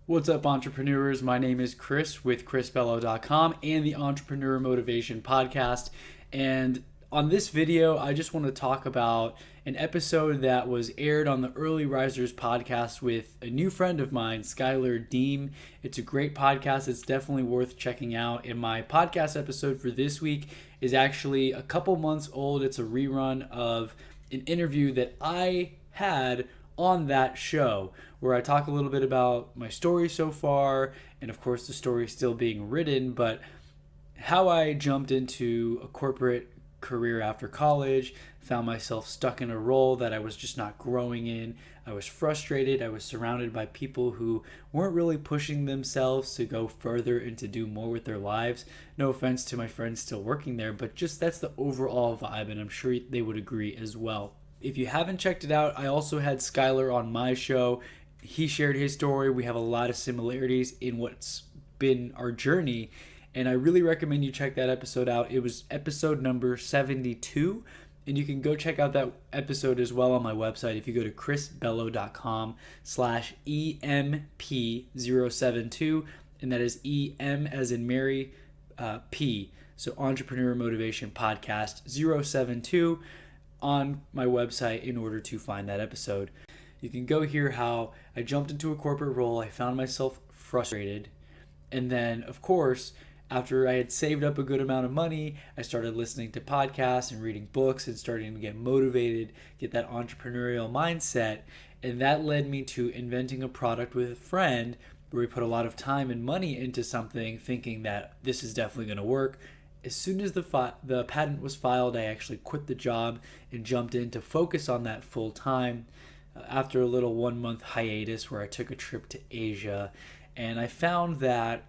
What's up, entrepreneurs? My name is Chris with ChrisBello.com and the Entrepreneur Motivation Podcast. And on this video, I just want to talk about an episode that was aired on the Early Risers podcast with a new friend of mine, Schuyler Diehm. It's a great podcast. It's definitely worth checking out. And my podcast episode for this week is actually a couple months old. It's a rerun of an interview that I had on that show where I talk a little bit about my story so far, and of course the story is still being written, but how I jumped into a corporate career after college, found myself stuck in a role that I was just not growing in. I was frustrated. I was surrounded by people who weren't really pushing themselves to go further and to do more with their lives. No offense to my friends still working there, but just that's the overall vibe, and I'm sure they would agree as well. If you haven't checked it out, I also had Schuyler on my show. He shared his story. We have a lot of similarities in what's been our journey, and I really recommend you check that episode out. It was episode number 72, and you can go check out that episode as well on my website. If you go to chrisbello.com/EMP072, and that is EM as in Mary, P. So Entrepreneur Motivation Podcast 072 on my website in order to find that episode. You can go hear how I jumped into a corporate role, I found myself frustrated, and then, of course, after I had saved up a good amount of money, I started listening to podcasts and reading books and starting to get motivated, get that entrepreneurial mindset, and that led me to inventing a product with a friend where we put a lot of time and money into something thinking that this is definitely going to work. As soon as the patent was filed, I actually quit the job and jumped in to focus on that full time after a little 1 month hiatus where I took a trip to Asia. And I found that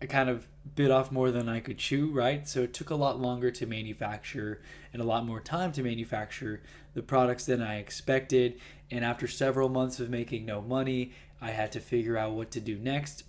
I kind of bit off more than I could chew, right? So it took a lot longer to manufacture and a lot more time to manufacture the products than I expected. And after several months of making no money, I had to figure out what to do next.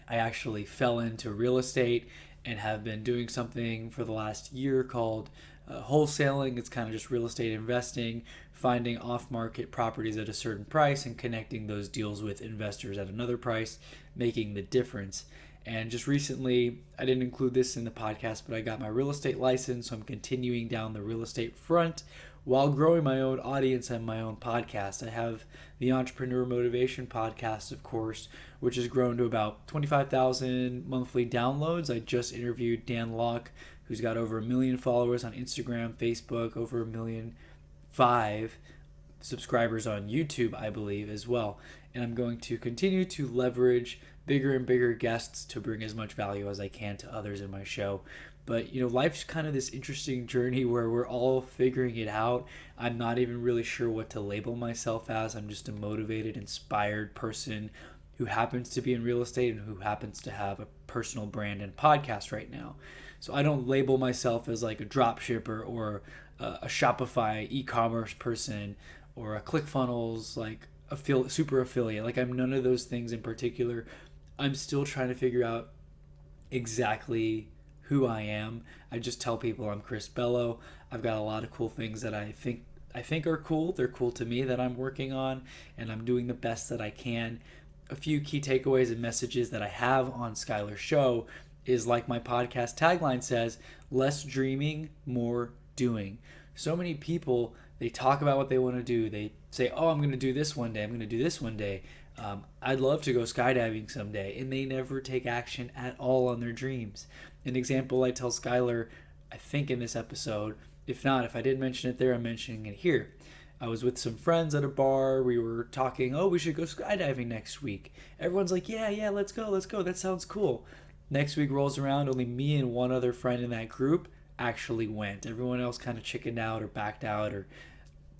I actually fell into real estate and have been doing something for the last year called wholesaling. It's kind of just real estate investing, finding off-market properties at a certain price and connecting those deals with investors at another price, making the difference. And just recently, I didn't include this in the podcast, but I got my real estate license, so I'm continuing down the real estate front while growing my own audience and my own podcast. I have the Entrepreneur Motivation Podcast, of course, which has grown to about 25,000 monthly downloads. I just interviewed Dan Locke, who's got over 1 million followers on Instagram, Facebook, over 1,000,005 subscribers on YouTube, I believe, as well. And I'm going to continue to leverage bigger and bigger guests to bring as much value as I can to others in my show. But, life's kind of this interesting journey where we're all figuring it out. I'm not even really sure what to label myself as. I'm just a motivated, inspired person who happens to be in real estate and who happens to have a personal brand and podcast right now. So I don't label myself as like a drop shipper or a Shopify e-commerce person or a ClickFunnels like super affiliate. Like, I'm none of those things in particular. I'm still trying to figure out exactly who I am. I just tell people I'm Chris Bello. I've got a lot of cool things that I think are cool. They're cool to me that I'm working on, and I'm doing the best that I can. A few key takeaways and messages that I have on Schuyler's show is, like my podcast tagline says, less dreaming, more doing. So many people, they talk about what they want to do. They say, oh, I'm going to do this one day. I'm going to do this one day. I'd love to go skydiving someday, and they never take action at all on their dreams. An example I tell Schuyler, I think in this episode, if not, if I didn't mention it there, I'm mentioning it here. I was with some friends at a bar. We were talking, oh, we should go skydiving next week. Everyone's like, yeah, let's go. That sounds cool. Next week rolls around, only me and one other friend in that group actually went. Everyone else kind of chickened out or backed out or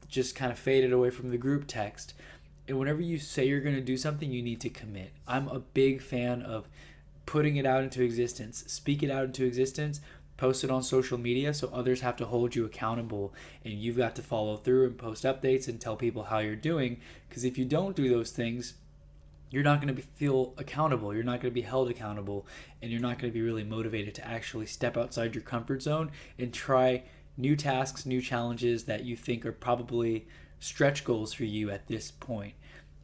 just kind of faded away from the group text. And whenever you say you're going to do something, you need to commit. I'm a big fan of putting it out into existence. Speak it out into existence. Post it on social media so others have to hold you accountable. And you've got to follow through and post updates and tell people how you're doing. Because if you don't do those things, you're not going to feel accountable. You're not going to be held accountable. And you're not going to be really motivated to actually step outside your comfort zone and try new tasks, new challenges that you think are probably stretch goals for you at this point.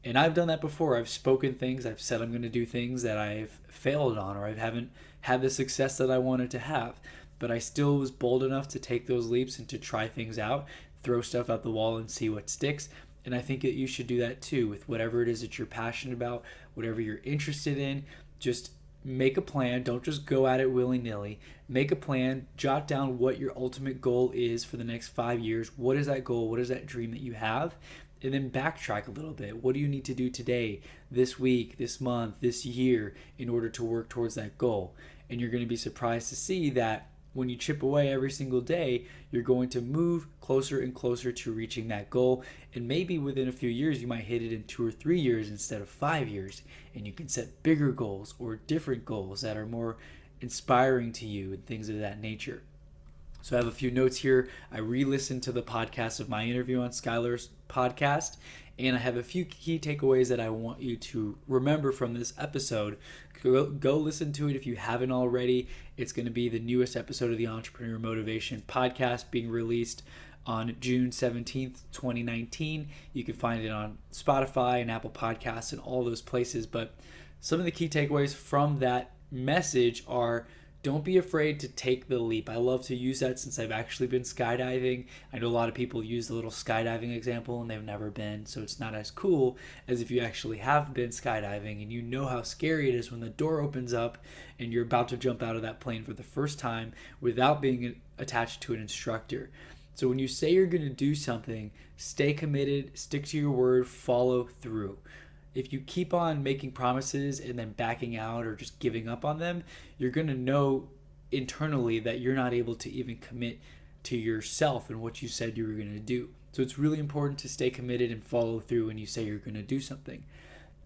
And I've done that before. I've spoken things, I've said I'm going to do things that I've failed on, or I haven't had the success that I wanted to have. But I still was bold enough to take those leaps and to try things out, throw stuff out the wall and see what sticks. And I think that you should do that too with whatever it is that you're passionate about, whatever you're interested in. Just make a plan. Don't just go at it willy-nilly. Make a plan. Jot down what your ultimate goal is for the next 5 years. What is that goal? What is that dream that you have? And then backtrack a little bit. What do you need to do today, this week, this month, this year in order to work towards that goal? And you're going to be surprised to see that when you chip away every single day, you're going to move closer and closer to reaching that goal. And maybe within a few years, you might hit it in 2 or 3 years instead of 5 years. And you can set bigger goals or different goals that are more inspiring to you and things of that nature. So I have a few notes here. I re-listened to the podcast of my interview on Schuyler's podcast, and I have a few key takeaways that I want you to remember from this episode. Go listen to it if you haven't already. It's going to be the newest episode of the Entrepreneur Motivation Podcast, being released on June 17th, 2019. You can find it on Spotify and Apple Podcasts and all those places. But some of the key takeaways from that message are: don't be afraid to take the leap. I love to use that since I've actually been skydiving. I know a lot of people use the little skydiving example and they've never been, so it's not as cool as if you actually have been skydiving and you know how scary it is when the door opens up and you're about to jump out of that plane for the first time without being attached to an instructor. So when you say you're going to do something, stay committed, stick to your word, follow through. If you keep on making promises and then backing out or just giving up on them, you're going to know internally that you're not able to even commit to yourself and what you said you were going to do. So it's really important to stay committed and follow through when you say you're going to do something.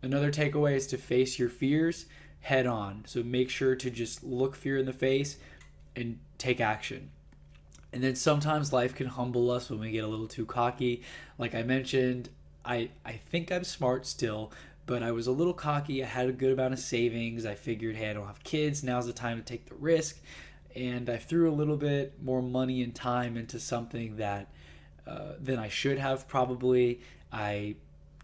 Another takeaway is to face your fears head on. So make sure to just look fear in the face and take action. And then sometimes life can humble us when we get a little too cocky. Like I mentioned, I think I'm smart still, but I was a little cocky. I had a good amount of savings. I figured, hey, I don't have kids. Now's the time to take the risk. And I threw a little bit more money and time into something that than I should have probably. I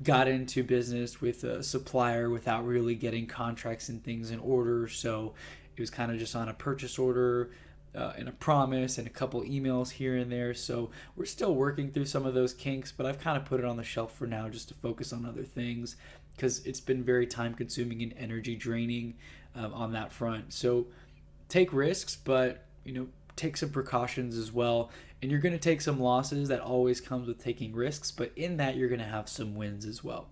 got into business with a supplier without really getting contracts and things in order. So it was kind of just on a purchase order and a promise and a couple emails here and there. So we're still working through some of those kinks, but I've kind of put it on the shelf for now just to focus on other things because it's been very time consuming and energy draining on that front. So take risks, but take some precautions as well. And you're going to take some losses. That always comes with taking risks, but in that you're going to have some wins as well.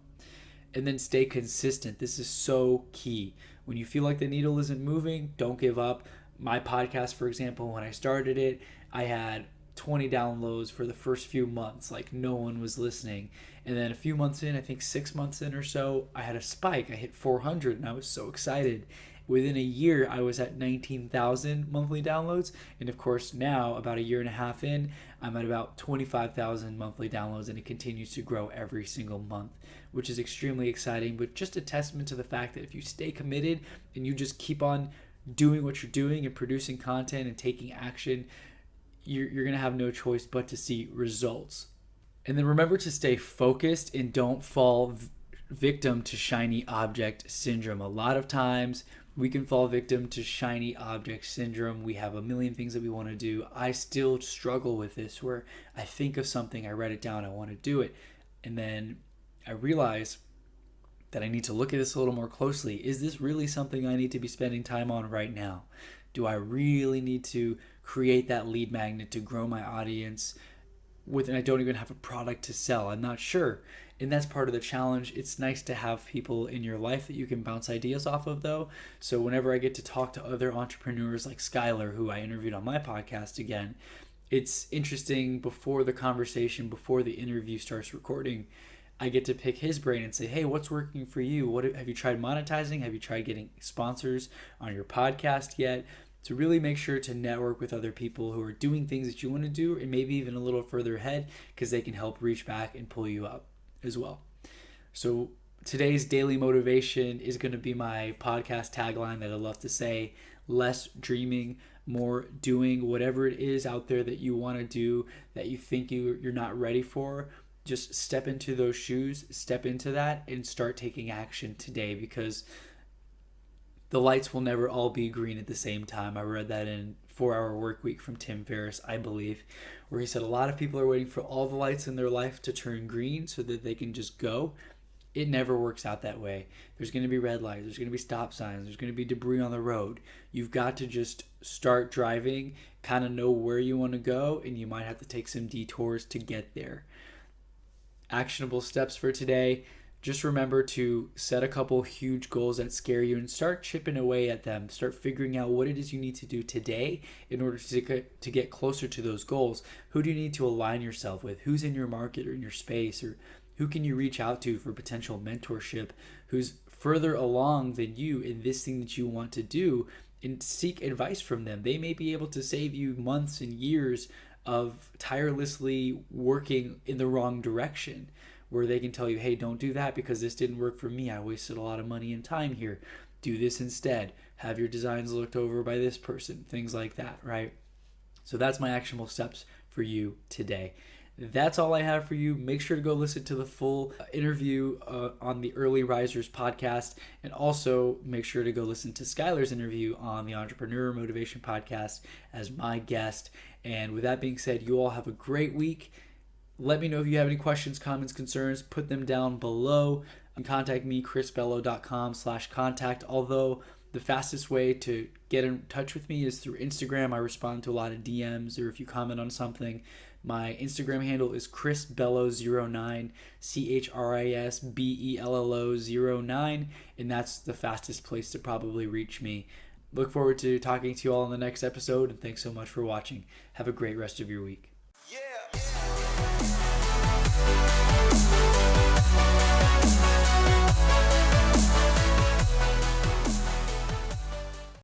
And then stay consistent. This is so key. When you feel like the needle isn't moving, don't give up. My podcast, for example, when I started it, I had 20 downloads for the first few months. Like no one was listening. And then a few months in, I think 6 months in or so, I had a spike. I hit 400 and I was so excited. Within a year, I was at 19,000 monthly downloads. And of course, now, about a year and a half in, I'm at about 25,000 monthly downloads, and it continues to grow every single month, which is extremely exciting. But just a testament to the fact that if you stay committed and you just keep on doing what you're doing and producing content and taking action, you're going to have no choice but to see results. And then remember to stay focused and don't fall victim to shiny object syndrome. A lot of times we can fall victim to shiny object syndrome. We have a million things that we want to do. I still struggle with this where I think of something, I write it down, I want to do it, and then I realize that I need to look at this a little more closely. Is this really something I need to be spending time on right now? Do I really need to create that lead magnet to grow my audience and I don't even have a product to sell? I'm not sure. And that's part of the challenge. It's nice to have people in your life that you can bounce ideas off of though. So whenever I get to talk to other entrepreneurs like Schuyler, who I interviewed on my podcast again, it's interesting before the conversation, before the interview starts recording, I get to pick his brain and say, hey, what's working for you? What have you tried monetizing? Have you tried getting sponsors on your podcast yet? To really make sure to network with other people who are doing things that you want to do and maybe even a little further ahead because they can help reach back and pull you up as well. So today's daily motivation is going to be my podcast tagline that I love to say: less dreaming, more doing. Whatever it is out there that you want to do that you think you're not ready for, just step into those shoes, step into that, and start taking action today, because the lights will never all be green at the same time. I read that in 4 Hour Work Week from Tim Ferriss, I believe, where he said a lot of people are waiting for all the lights in their life to turn green so that they can just go. It never works out that way. There's going to be red lights, there's going to be stop signs, there's going to be debris on the road. You've got to just start driving, kind of know where you want to go, and you might have to take some detours to get there. Actionable steps for today: just remember to set a couple huge goals that scare you and start chipping away at them. Start figuring out what it is you need to do today in order to get closer to those goals. Who do you need to align yourself with? Who's in your market or in your space? Or who can you reach out to for potential mentorship? Who's further along than you in this thing that you want to do, and seek advice from them. They may be able to save you months and years of tirelessly working in the wrong direction, where they can tell you, hey, don't do that because this didn't work for me. I wasted a lot of money and time here. Do this instead. Have your designs looked over by this person. Things like that, right? So that's my actionable steps for you today. That's all I have for you. Make sure to go listen to the full interview on the Early Risers podcast, and also make sure to go listen to Schuyler's interview on the Entrepreneur Motivation podcast as my guest. And with that being said, you all have a great week. Let me know if you have any questions, comments, concerns. Put them down below. And contact me, chrisbello.com/contact. Although the fastest way to get in touch with me is through Instagram. I respond to a lot of DMs, or if you comment on something. My Instagram handle is chrisbello09, CHRISBELLO09, and that's the fastest place to probably reach me. Look forward to talking to you all in the next episode, and thanks so much for watching. Have a great rest of your week. Yeah.